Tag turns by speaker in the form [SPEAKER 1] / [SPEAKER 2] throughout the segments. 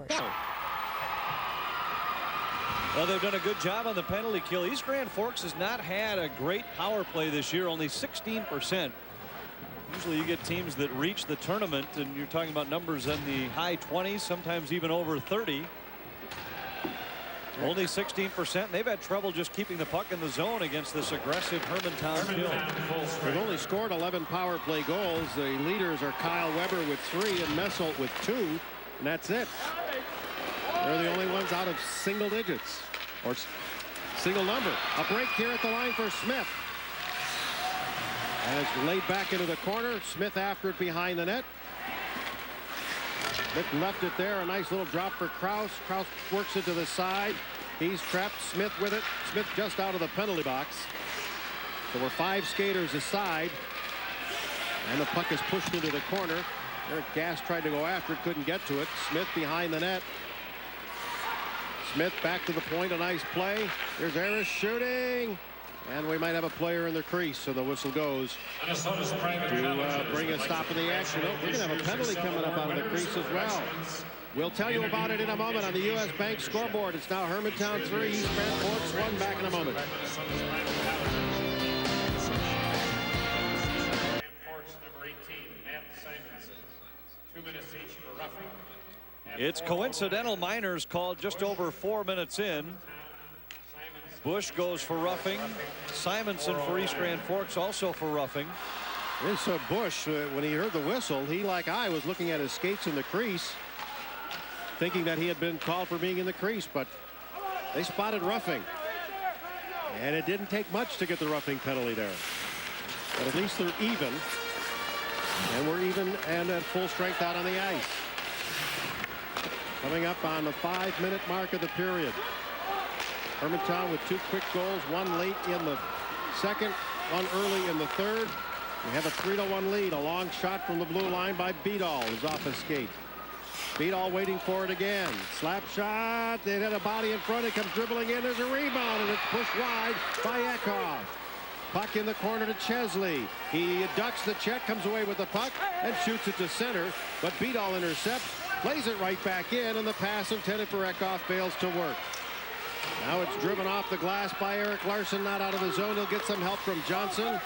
[SPEAKER 1] Forks.
[SPEAKER 2] Well, they've done a good job on the penalty kill. East Grand Forks has not had a great power play this year, only 16%. Usually you get teams that reach the tournament, and you're talking about numbers in the high 20s, sometimes even over 30. Only 16%. They've had trouble just keeping the puck in the zone against this aggressive Hermantown kill.
[SPEAKER 3] They've only scored 11 power play goals. The leaders are Kyle Weber with 3 and Messelt with 2, and that's it. They're the only ones out of single digits or single number. A break here at the line for Smith. And it's laid back into the corner. Smith after it behind the net. Smith left it there. A nice little drop for Krause. Krause works it to the side. He's trapped. Smith with it. Smith just out of the penalty box. So we're 5 skaters aside. And the puck is pushed into the corner. Eric Gass tried to go after it. Couldn't get to it. Smith behind the net. Smith back to the point. A nice play. There's Harris shooting. And we might have a player in the crease, so the whistle goes to bring a stop in the action. Oh, we're going to have a penalty coming up out of the crease as well. We'll tell you about it in a moment on the U.S. Bank scoreboard. It's now Hermantown 3, East Grand Forks 1. Back in a moment.
[SPEAKER 2] It's coincidental minors called just over 4 minutes in. Bush goes for roughing. Simonson for East Grand Forks also for roughing.
[SPEAKER 3] This Bush, when he heard the whistle, he, like I, was looking at his skates in the crease, thinking that he had been called for being in the crease, but they spotted roughing. And it didn't take much to get the roughing penalty there. But at least they're even. And we're even and at full strength out on the ice. Coming up on the 5-minute mark of the period. Hermantown with 2 quick goals, 1 late in the second, 1 early in the third. We have a 3-1 lead. A long shot from the blue line by Beadall, who's off his skate. Beadall waiting for it again. Slap shot. They had a body in front. It comes dribbling in. There's a rebound, and it's pushed wide by Ekhoff. Puck in the corner to Chesley. He ducks the check, comes away with the puck, and shoots it to center. But Beadall intercepts, plays it right back in, and the pass intended for Ekhoff fails to work. Now it's driven off the glass by Eric Larson, not out of the zone. He'll get some help from Johnson.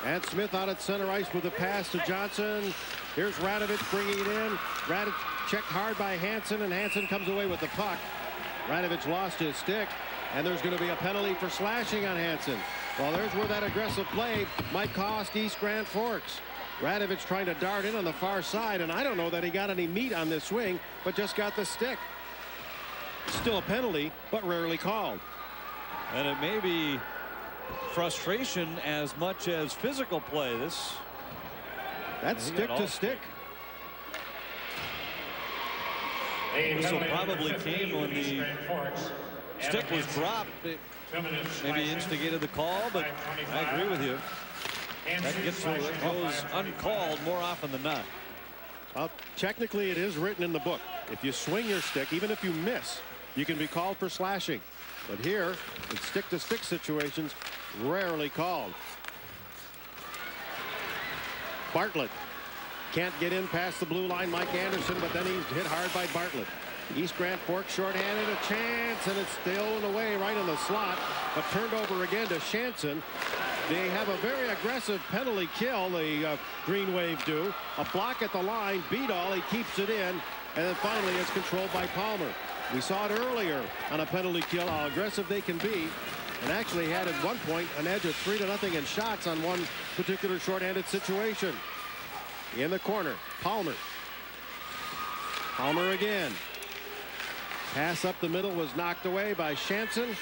[SPEAKER 3] And Smith out at center ice with a pass to Johnson. Here's Radovich bringing it in. Radovich checked hard by Hansen, and Hansen comes away with the puck. Radovich lost his stick, and there's going to be a penalty for slashing on Hansen. Well, there's where that aggressive play might cost East Grand Forks. Radovich trying to dart in on the far side, and I don't know that he got any meat on this swing, but just got the stick. Still a penalty, but rarely called.
[SPEAKER 2] And it may be frustration as much as physical play.
[SPEAKER 3] That's stick to stick.
[SPEAKER 2] This will probably came when the stick was dropped. It maybe instigated the call, but I agree with you. That goes uncalled more often than not.
[SPEAKER 3] Well, technically it is written in the book. If you swing your stick, even if you miss, you can be called for slashing. But here, in stick-to-stick situations, rarely called. Bartlett can't get in past the blue line, Mike Anderson, but then he's hit hard by Bartlett. East Grand Forks shorthanded, a chance, and it's stolen away right in the slot, but turned over again to Shanson. They have a very aggressive penalty kill, the Green Wave do. A block at the line, Beadall, he keeps it in, and then finally it's controlled by Palmer. We saw it earlier on a penalty kill, how aggressive they can be, and actually had at one point an edge of 3-0 in shots on one particular shorthanded situation. In the corner, Palmer. Palmer again. Pass up the middle was knocked away by Shanson.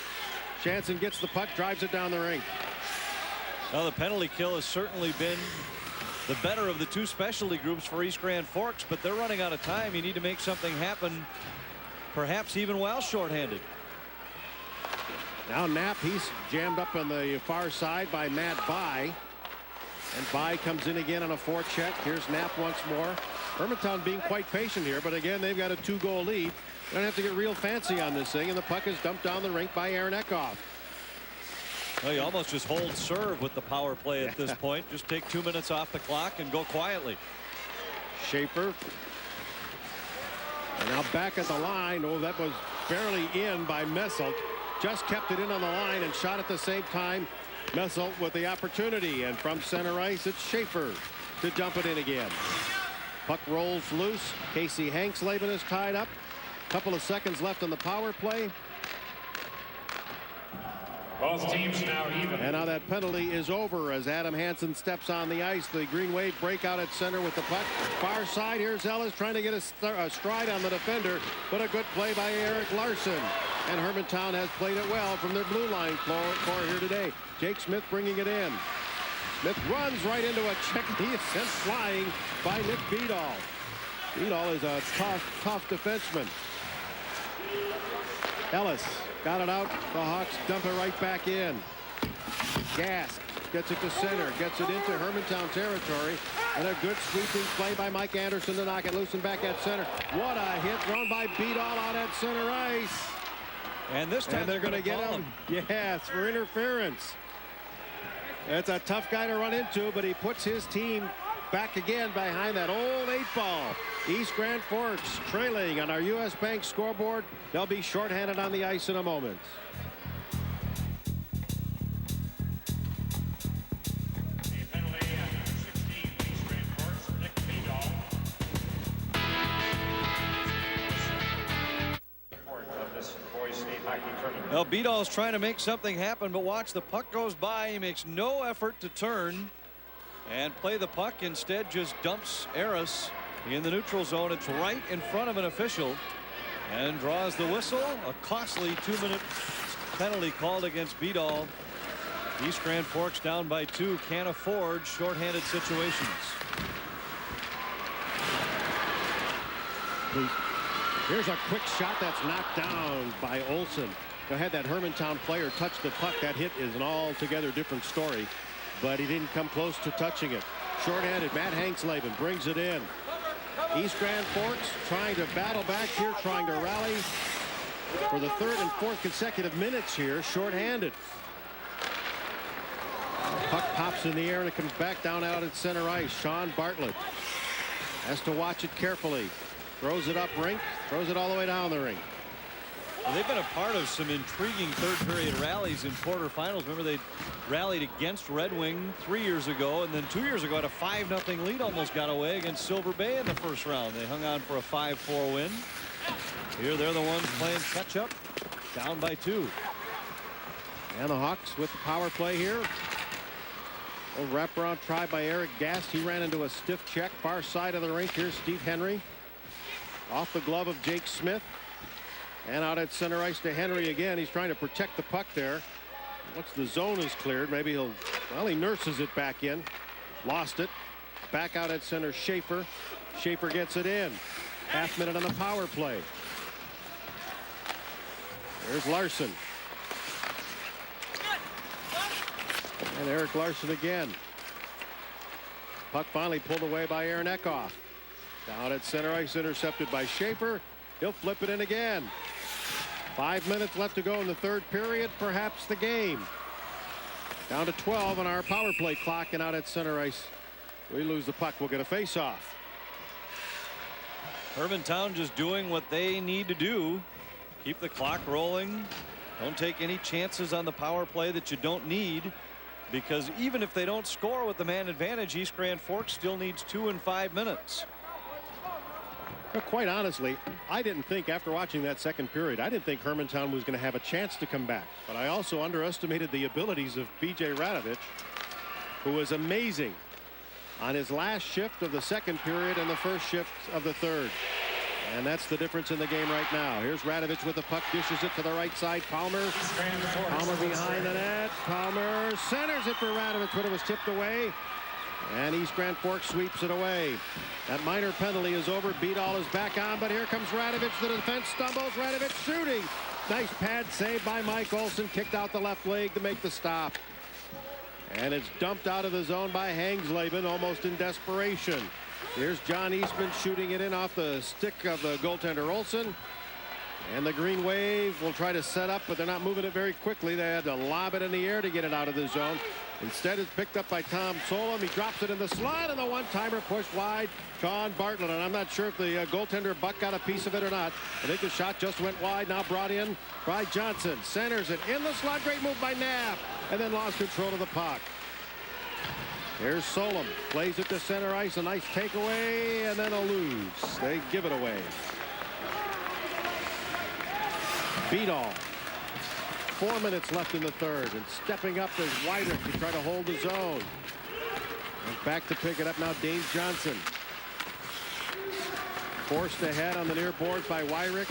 [SPEAKER 3] Shanson gets the puck, drives it down the rink.
[SPEAKER 2] Well, the penalty kill has certainly been the better of the 2 specialty groups for East Grand Forks, but they're running out of time. You need to make something happen, perhaps even while shorthanded.
[SPEAKER 3] Now Knapp, he's jammed up on the far side by Matt Bai. And Bai comes in again on a forecheck. Here's Knapp once more. Hermantown being quite patient here, but again, they've got a 2-goal lead. They don't have to get real fancy on this thing, and the puck is dumped down the rink by Aaron Ekhoff.
[SPEAKER 2] Well, you almost just hold serve with the power play at this point. Just take 2 minutes off the clock and go quietly.
[SPEAKER 3] Schaefer And now back at the line. Oh, that was barely in by Messelt. Just kept it in on the line and shot at the same time. Messelt with the opportunity, and from center ice it's Schaefer to dump it in again. Puck rolls loose. Casey Hanksleben is tied up. Couple of seconds left on the power play.
[SPEAKER 1] Both teams now even.
[SPEAKER 3] And now that penalty is over as Adam Hansen steps on the ice. The Green Wave break out at center with the puck. Far side, here's Ellis trying to get a stride on the defender, but a good play by Eric Larson. And Hermantown has played it well from their blue line core here today. Jake Smith bringing it in. Smith runs right into a check. He is sent flying by Nick Beadall. Beadall is a tough defenseman. Ellis got it out. The Hawks dump it right back in. Gask gets it to center, gets it into Hermantown territory, and a good sweeping play by Mike Anderson to knock it loose and back at center. What a hit thrown by Beadall out at center ice.
[SPEAKER 2] And this time
[SPEAKER 3] they're going to get him. Yes, for interference. It's a tough guy to run into, but he puts his team back again behind that old 8-ball. East Grand Forks trailing on our U.S. Bank scoreboard. They'll be shorthanded on the ice in a moment.
[SPEAKER 1] The penalty at number 16, East Grand Forks, Nick Beadall. Of this boys state hockey tournament.
[SPEAKER 2] Well, Beadall's trying to make something happen, but watch, the puck goes by. He makes no effort to turn and play the puck. Instead, just dumps Eris in the neutral zone. It's right in front of an official and draws the whistle. A costly 2-minute penalty called against Beadall. East Grand Forks down by 2. Can't afford shorthanded situations.
[SPEAKER 3] Here's a quick shot that's knocked down by Olsen. Had that Hermantown player touch the puck, that hit is an altogether different story, but he didn't come close to touching it. Shorthanded, Matt Hanksleben brings it in. East Grand Forks trying to battle back here, trying to rally for the third and fourth consecutive minutes here, shorthanded. Puck pops in the air and it comes back down out at center ice. Sean Bartlett has to watch it carefully. Throws it up rink, throws it all the way down the rink.
[SPEAKER 2] Well, they've been a part of some intriguing third period rallies in quarterfinals. Remember, they rallied against Red Wing 3 years ago, and then 2 years ago had a 5-0 lead, almost got away against Silver Bay in the first round. They hung on for a 5-4 win. Here they're the ones playing catch up, down by 2.
[SPEAKER 3] And the Hawks with the power play here. A wraparound try by Eric Gast. He ran into a stiff check far side of the rink. Here's Steve Henry off the glove of Jake Smith. And out at center ice to Henry again. He's trying to protect the puck there. Once the zone is cleared, maybe he'll, well, he nurses it back in. Lost it. Back out at center, Schaefer. Schaefer gets it in. Half minute on the power play. There's Larson. And Eric Larson again. Puck finally pulled away by Aaron Eckhoff. Down at center ice, intercepted by Schaefer. He'll flip it in again. 5 minutes left to go in the third period, perhaps the game. Down to 12 on our power play clock, and out at center ice, we lose the puck. We'll get a face-off.
[SPEAKER 2] Hermantown just doing what they need to do. Keep the clock rolling. Don't take any chances on the power play that you don't need, because even if they don't score with the man advantage, East Grand Forks still needs 2 and 5 minutes.
[SPEAKER 3] But quite honestly, I didn't think, after watching that second period, I didn't think Hermantown was going to have a chance to come back. But I also underestimated the abilities of B.J. Radovich, who was amazing on his last shift of the second period and the first shift of the third. And that's the difference in the game right now. Here's Radovich with the puck, dishes it to the right side. Palmer behind the net. Palmer centers it for Radovich, but it was tipped away. And East Grand Forks sweeps it away. That minor penalty is over. Beadall is back on, but here comes Radovich. The defense stumbles. Radovich shooting. Nice pad save by Mike Olsen. Kicked out the left leg to make the stop. And it's dumped out of the zone by Hanksleben, almost in desperation. Here's John Eastman shooting it in off the stick of the goaltender Olsen. And the Green Wave will try to set up, but they're not moving it very quickly. They had to lob it in the air to get it out of the zone. Instead, it's picked up by Tom Solom. He drops it in the slot, and the one-timer pushed wide. Sean Bartlett, and I'm not sure if the goaltender Buck got a piece of it or not. I think the shot just went wide. Now brought in by Johnson. Centers it in the slot. Great move by Knapp, and then lost control of the puck. Here's Solom. Plays it to center ice. A nice takeaway, and then a lose. They give it away. Beadall. 4 minutes left in the third, and stepping up is Weidrich to try to hold the zone. And back to pick it up now, Dave Johnson. Forced ahead on the near boards by Weidrich.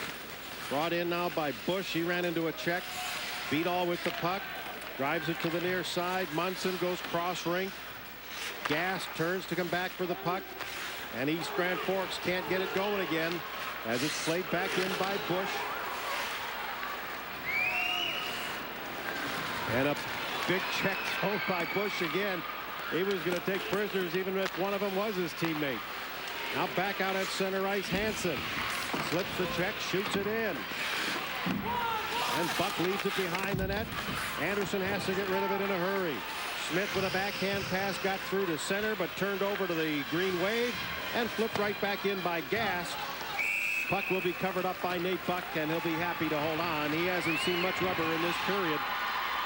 [SPEAKER 3] Brought in now by Bush. He ran into a check. Beadall with the puck. Drives it to the near side. Munson goes cross rink. Gas turns to come back for the puck. And East Grand Forks can't get it going again as it's played back in by Bush. And a big check thrown by Bush again. He was going to take prisoners even if one of them was his teammate. Now back out at center ice, Hansen. Slips the check, shoots it in. And Buck leaves it behind the net. Anderson has to get rid of it in a hurry. Smith with a backhand pass got through to center but turned over to the green wave and flipped right back in by Gast. Puck will be covered up by Nate Buck and he'll be happy to hold on. He hasn't seen much rubber in this period.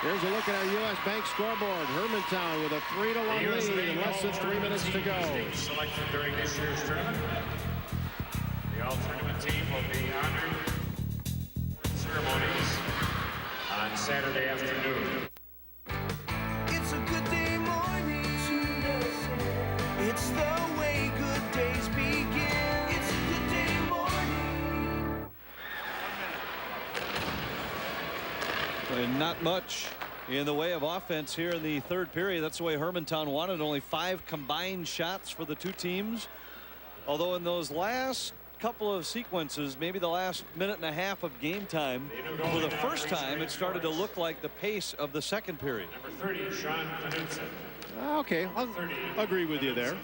[SPEAKER 3] Here's a look at our U.S. Bank scoreboard. Hermantown with a 3-1 lead in less than 3 minutes to go.
[SPEAKER 1] Selected during this year's tournament. The all-tournament team will be honored for ceremonies on Saturday afternoon.
[SPEAKER 4] It's a good day morning. It's the way good days begin. It's a good day morning.
[SPEAKER 2] And not much in the way of offense here in the third period. That's the way Hermantown wanted. Only 5 combined shots for the two teams. Although in those last couple of sequences, maybe the last minute and a half of game time, for the first time it started to look like the pace of the second period.
[SPEAKER 1] Number 30, Sean Knudsen.
[SPEAKER 3] Okay, I'll agree with you there.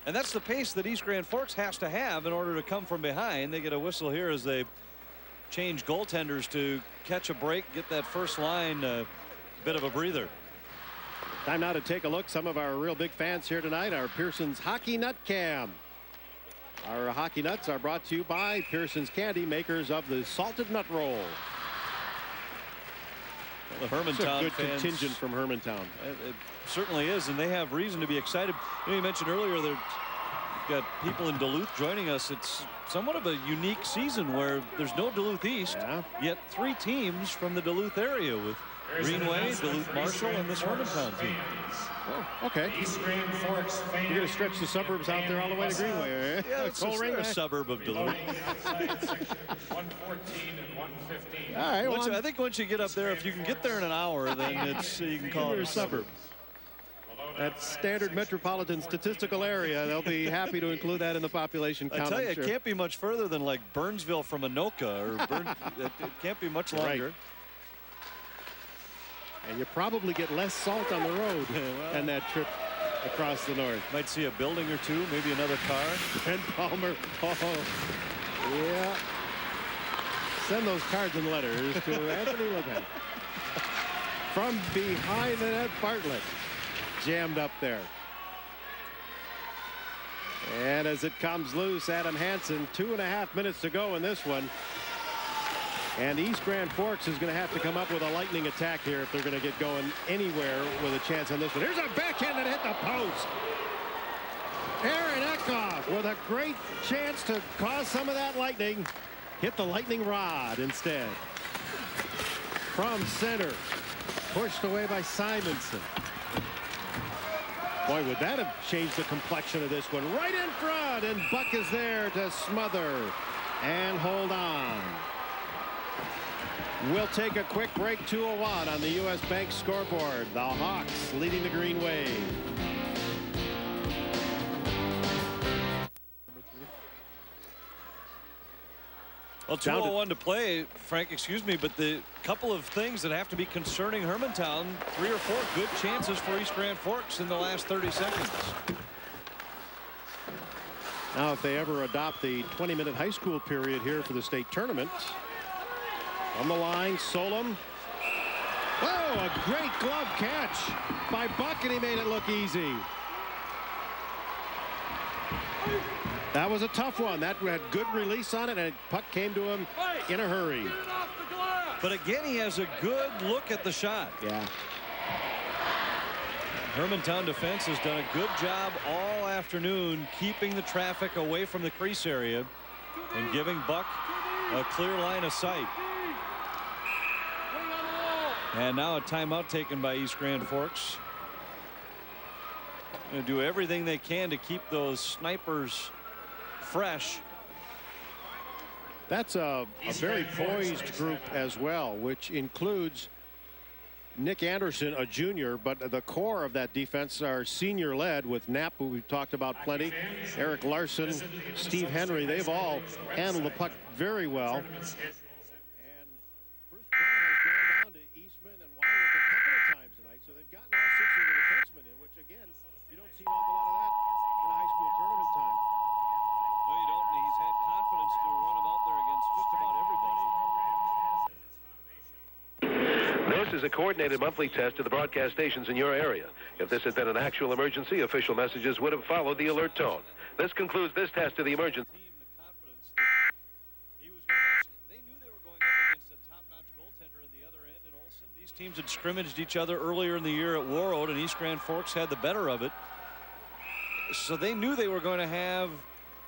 [SPEAKER 2] And that's the pace that East Grand Forks has to have in order to come from behind. They get a whistle here as they change goaltenders to catch a break, get that first line a bit of a breather.
[SPEAKER 3] Time now to take a look. Some of our real big fans here tonight are Pearson's Hockey Nut Cam. Our Hockey Nuts are brought to you by Pearson's Candy, makers of the Salted Nut Roll.
[SPEAKER 2] Well, the Hermantown
[SPEAKER 3] It's a good
[SPEAKER 2] fans,
[SPEAKER 3] contingent from Hermantown.
[SPEAKER 2] It certainly is, and they have reason to be excited. You mentioned earlier that got people in Duluth joining us. It's somewhat of a unique season where there's no Duluth East, yet 3 teams from the Duluth area with Greenway, Duluth Marshall, and this Hermantown team.
[SPEAKER 3] Oh, okay.
[SPEAKER 1] East Grand Forks fans.
[SPEAKER 3] You're going to stretch the suburbs out there all the way to Greenway, are you?
[SPEAKER 2] Yeah, it's a suburb of Duluth.
[SPEAKER 1] Outside sections 114 and 115.
[SPEAKER 3] All right, well,
[SPEAKER 2] I think once you get up there, if you can get there in an hour, then it's you can call it a suburb.
[SPEAKER 3] That standard metropolitan statistical area, they'll be happy to include that in the population count.
[SPEAKER 2] I tell you,
[SPEAKER 3] sure.
[SPEAKER 2] it can't be much further than like Burnsville from Anoka, or it can't be much longer.
[SPEAKER 3] Right. And you probably get less salt on the road than that trip across the north.
[SPEAKER 2] Might see a building or two, maybe another car.
[SPEAKER 3] Ben Palmer. Oh, yeah. Send those cards and letters to Anthony LeBen. From behind the net, Bartlett jammed up there. And as it comes loose, Adam Hansen, 2.5 minutes to go in this one. And East Grand Forks is going to have to come up with a lightning attack here if they're going to get going anywhere with a chance on this one. Here's a backhand that hit the post. Aaron Eckhoff with a great chance to cause some of that lightning. Hit the lightning rod instead. From center. Pushed away by Simonson. Boy, would that have changed the complexion of this one. Right in front, and Buck is there to smother and hold on. We'll take a quick break. 2:01 on the U.S. Bank scoreboard. The Hawks leading the Green Wave.
[SPEAKER 2] Well, 2:01 to play, Frank, excuse me, but the couple of things that have to be concerning Hermantown, 3 or 4 good chances for East Grand Forks in the last 30 seconds.
[SPEAKER 3] Now, if they ever adopt the 20-minute high school period here for the state tournament, on the line, Solom. Oh, a great glove catch by Buck, and he made it look easy. That was a tough one. That had good release on it, and puck came to him in a hurry.
[SPEAKER 2] But again, he has a good look at the shot.
[SPEAKER 3] Yeah.
[SPEAKER 2] Hermantown defense has done a good job all afternoon keeping the traffic away from the crease area and giving Buck a clear line of sight. And now a timeout taken by East Grand Forks. Going to do everything they can to keep those snipers fresh.
[SPEAKER 3] That's a very poised group as well, which includes Nick Anderson, a junior, but the core of that defense are senior led with Knapp, who we've talked about plenty, Eric Larson, Steve Henry. They've all handled the puck very well. And Bruce Brown has gone down to Eastman and Wyeth a couple of times tonight, so they've gotten all 6 of the defensemen in, which again, you don't see an awful lot of that in a high school tournament time.
[SPEAKER 2] No, you don't. And he's had confidence to run him out there against just about everybody.
[SPEAKER 5] This is a coordinated monthly test to the broadcast stations in your area. If this had been an actual emergency, official messages would have followed the alert tone. This concludes this test to the emergency.
[SPEAKER 2] The confidence that he was going to, they knew they were going up against a top-notch goaltender in the other end in Olsen. These teams had scrimmaged each other earlier in the year at Warroad, and East Grand Forks had the better of it. So they knew they were going to have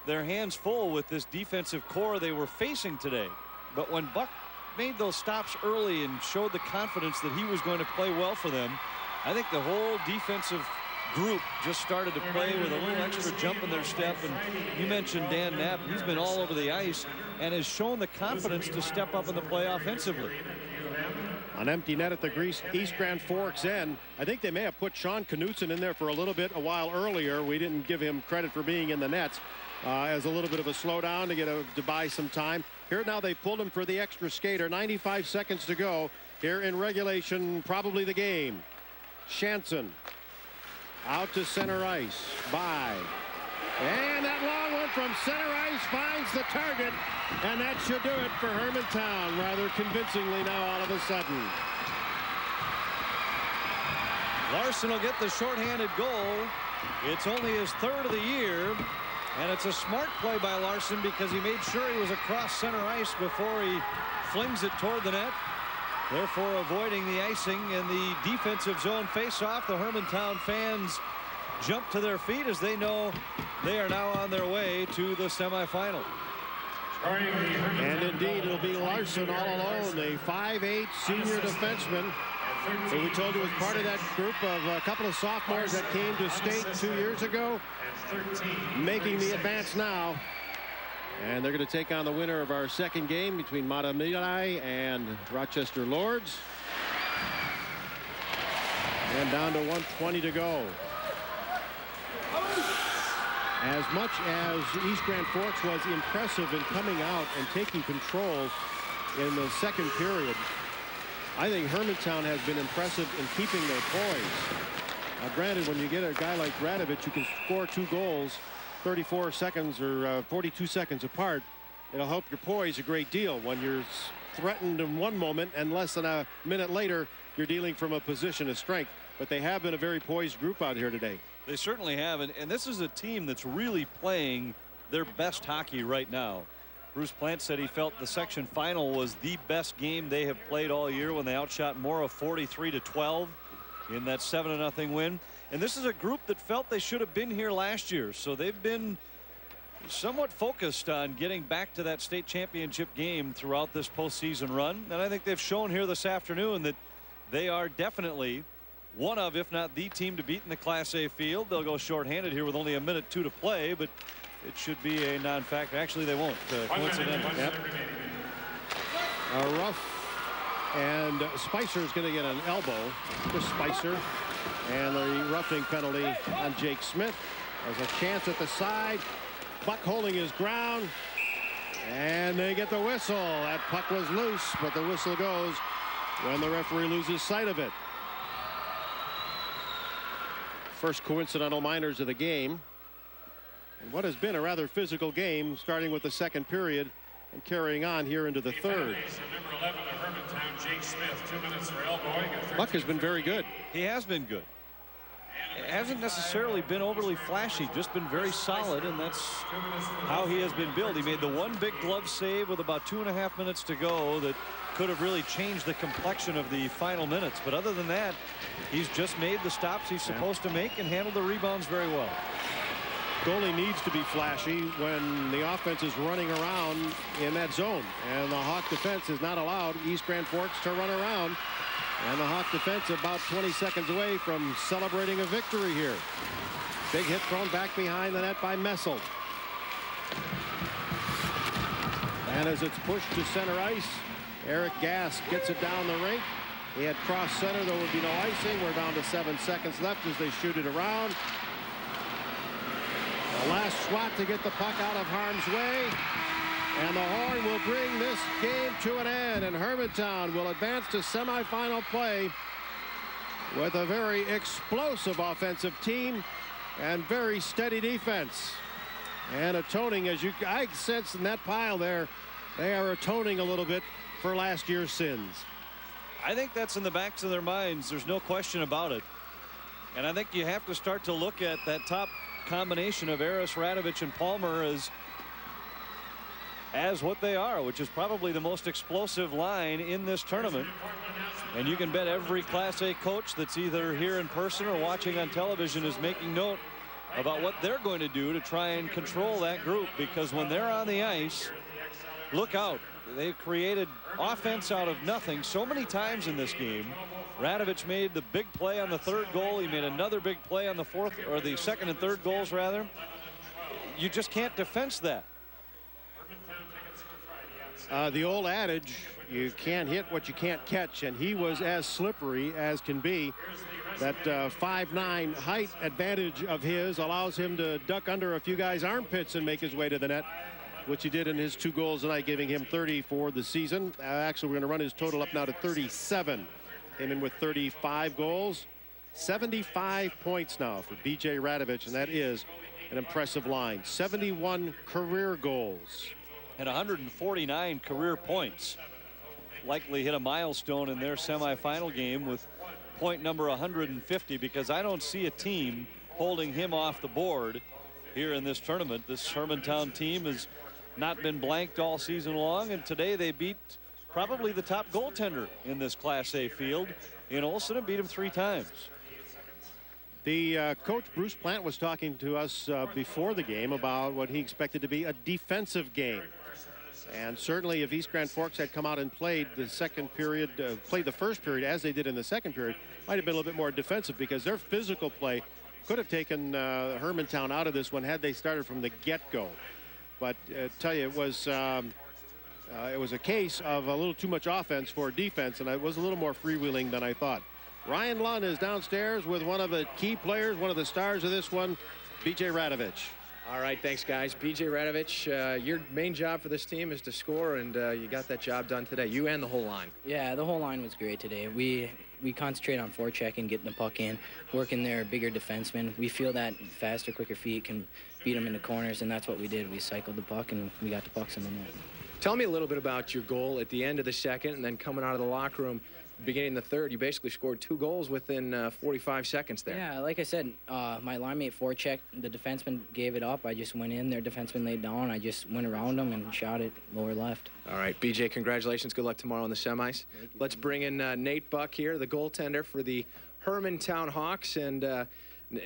[SPEAKER 2] their hands full with this defensive core they were facing today. But when Buck made those stops early and showed the confidence that he was going to play well for them, I think the whole defensive group just started to play with a little extra jump in their step. And you mentioned Dan Knapp. He's been all over the ice and has shown the confidence to step up in the play offensively.
[SPEAKER 3] On empty net at the East Grand Forks end, I think they may have put Sean Knutson in there for a little bit a while earlier. We didn't give him credit for being in the nets as a little bit of a slowdown to buy some time. Here now they pulled him for the extra skater. 95 seconds to go here in regulation, probably the game. Shanson out to center ice. By. And that long one from center ice finds the target. And that should do it for Hermantown rather convincingly now all of a sudden.
[SPEAKER 2] Larson will get the shorthanded goal. It's only his 3rd of the year. And it's a smart play by Larson because he made sure he was across center ice before he flings it toward the net, therefore avoiding the icing in the defensive zone faceoff. The Hermantown fans jump to their feet as they know they are now on their way to the semifinal.
[SPEAKER 3] And indeed, it'll be Larson all alone, a 5'8" senior defenseman who we told you was part of that group of a couple of sophomores that came to state 2 years ago, making the advance now. And they're going to take on the winner of our second game between Matamilai and Rochester Lords. And down to 1:20 to go. As much as East Grand Forks was impressive in coming out and taking control in the second period, I think Hermantown has been impressive in keeping their poise. Now, granted, when you get a guy like Radovich who can score 2 goals 34 seconds or 42 seconds apart, it'll help your poise a great deal when you're threatened in one moment and less than a minute later you're dealing from a position of strength. But they have been a very poised group out here today.
[SPEAKER 2] They certainly have, and this is a team that's really playing their best hockey right now. Bruce Plant said he felt the section final was the best game they have played all year when they outshot Mora 43-12 in that 7-0 win. And this is a group that felt they should have been here last year, so they've been somewhat focused on getting back to that state championship game throughout this postseason run. And I think they've shown here this afternoon that they are definitely one of, if not the team to beat in the Class A field. They'll go shorthanded here with only a minute 2 to play, but it should be a non-factor. Actually, they won't. Coincidentally.
[SPEAKER 3] Yep. A rough, and Spicer is going to get an elbow. Chris Spicer, and the roughing penalty on Jake Smith. There's a chance at the side. Buck holding his ground, and they get the whistle. That puck was loose, but the whistle goes when the referee loses sight of it. First coincidental minors of the game. And what has been a rather physical game, starting with the second period and carrying on here into the third.
[SPEAKER 1] Number 11 of Hermantown, Jake Smith, 2 minutes for elbowing.
[SPEAKER 3] Buck has been very good.
[SPEAKER 2] He has been good. It hasn't necessarily been overly flashy, just been very solid, and that's how he has been billed. He made the one big glove save with about 2.5 minutes to go that could have really changed the complexion of the final minutes. But other than that, he's just made the stops he's supposed to make and handled the rebounds very well.
[SPEAKER 3] Goalie needs to be flashy when the offense is running around in that zone, and the Hawk defense is not allowed East Grand Forks to run around. And the Hawk defense about 20 seconds away from celebrating a victory here. Big hit thrown back behind the net by Messel. And as it's pushed to center ice, Eric Gass gets it down the rink. He had cross center. There would be no icing. We're down to 7 seconds left as they shoot it around. The last swat to get the puck out of harm's way. And the horn will bring this game to an end, and Hermantown will advance to semifinal play with a very explosive offensive team and very steady defense. And atoning, as I sense in that pile there, they are atoning a little bit for last year's sins.
[SPEAKER 2] I think that's in the backs of their minds. There's no question about it. And I think you have to start to look at that top combination of Eris, Radovich, and Palmer as what they are, which is probably the most explosive line in this tournament. And you can bet every Class A coach that's either here in person or watching on television is making note about what they're going to do to try and control that group, because when they're on the ice, look out. They've created offense out of nothing so many times in this game. Radovich made the big play on the third goal. He made another big play on the fourth, or the second and third goals rather. You just can't defense that.
[SPEAKER 3] The old adage, you can't hit what you can't catch, and he was as slippery as can be. That 5'9" height advantage of his allows him to duck under a few guys' armpits and make his way to the net, which he did in his 2 goals tonight, giving him 30 for the season. Actually, we're going to run his total up now to 37. Came in with 35 goals, 75 points now for B.J. Radovich, and that is an impressive line. 71 career goals.
[SPEAKER 2] And 149 career points. Likely hit a milestone in their semifinal game with point number 150, because I don't see a team holding him off the board here in this tournament. This Hermantown team has not been blanked all season long, and today they beat probably the top goaltender in this Class A field in Olsen and beat him 3 times.
[SPEAKER 3] The coach, Bruce Plant, was talking to us before the game about what he expected to be a defensive game. And certainly if East Grand Forks had come out and played the second period, played the first period as they did in the second period, might have been a little bit more defensive, because their physical play could have taken Hermantown out of this one had they started from the get-go. But I tell you, it was a case of a little too much offense for defense, and it was a little more freewheeling than I thought. Ryan Lund is downstairs with one of the key players, one of the stars of this one, B.J. Radovich.
[SPEAKER 6] All right, thanks, guys. B.J. Radovich, your main job for this team is to score, and you got that job done today, you and the whole line.
[SPEAKER 7] Yeah, the whole line was great today. We concentrate on forechecking, getting the puck in, working their bigger defensemen. We feel that faster, quicker feet can beat them in the corners, and that's what we did. We cycled the puck, and we got the pucks in the net.
[SPEAKER 6] Tell me a little bit about your goal at the end of the second, and then coming out of the locker room, beginning the third. You basically scored 2 goals within 45 seconds there.
[SPEAKER 7] Yeah, like I said, my line mate forechecked. The defenseman gave it up. I just went in. Their defenseman laid down. I just went around them and shot it lower left.
[SPEAKER 6] All right, BJ, congratulations. Good luck tomorrow in the semis. Let's bring in Nate Buck here, the goaltender for the Hermantown Hawks. And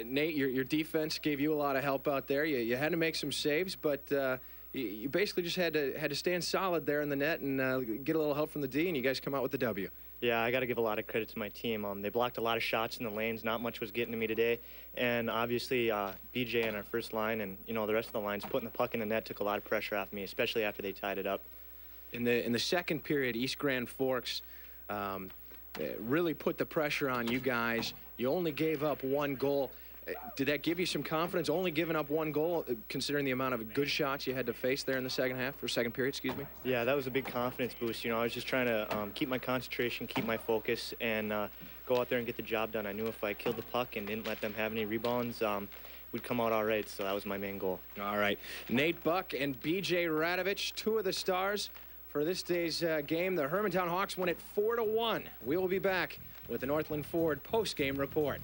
[SPEAKER 6] Nate, your defense gave you a lot of help out there. You had to make some saves, but you basically just had to stand solid there in the net and get a little help from the D, and you guys come out with the W.
[SPEAKER 8] Yeah, I got to give a lot of credit to my team. They blocked a lot of shots in the lanes. Not much was getting to me today. And obviously, BJ and our first line and, the rest of the lines putting the puck in the net took a lot of pressure off me, especially after they tied it up.
[SPEAKER 6] In the second period, East Grand Forks really put the pressure on you guys. You only gave up 1 goal. Did that give you some confidence, only giving up 1 goal, considering the amount of good shots you had to face there in the second period, excuse me?
[SPEAKER 8] Yeah, that was a big confidence boost. I was just trying to keep my concentration, keep my focus, and go out there and get the job done. I knew if I killed the puck and didn't let them have any rebounds, we'd come out all right, so that was my main goal.
[SPEAKER 6] All right. Nate Buck and B.J. Radovich, 2 of the stars for this day's game. The Hermantown Hawks win it 4-1. We will be back with the Northland Ford post-game report.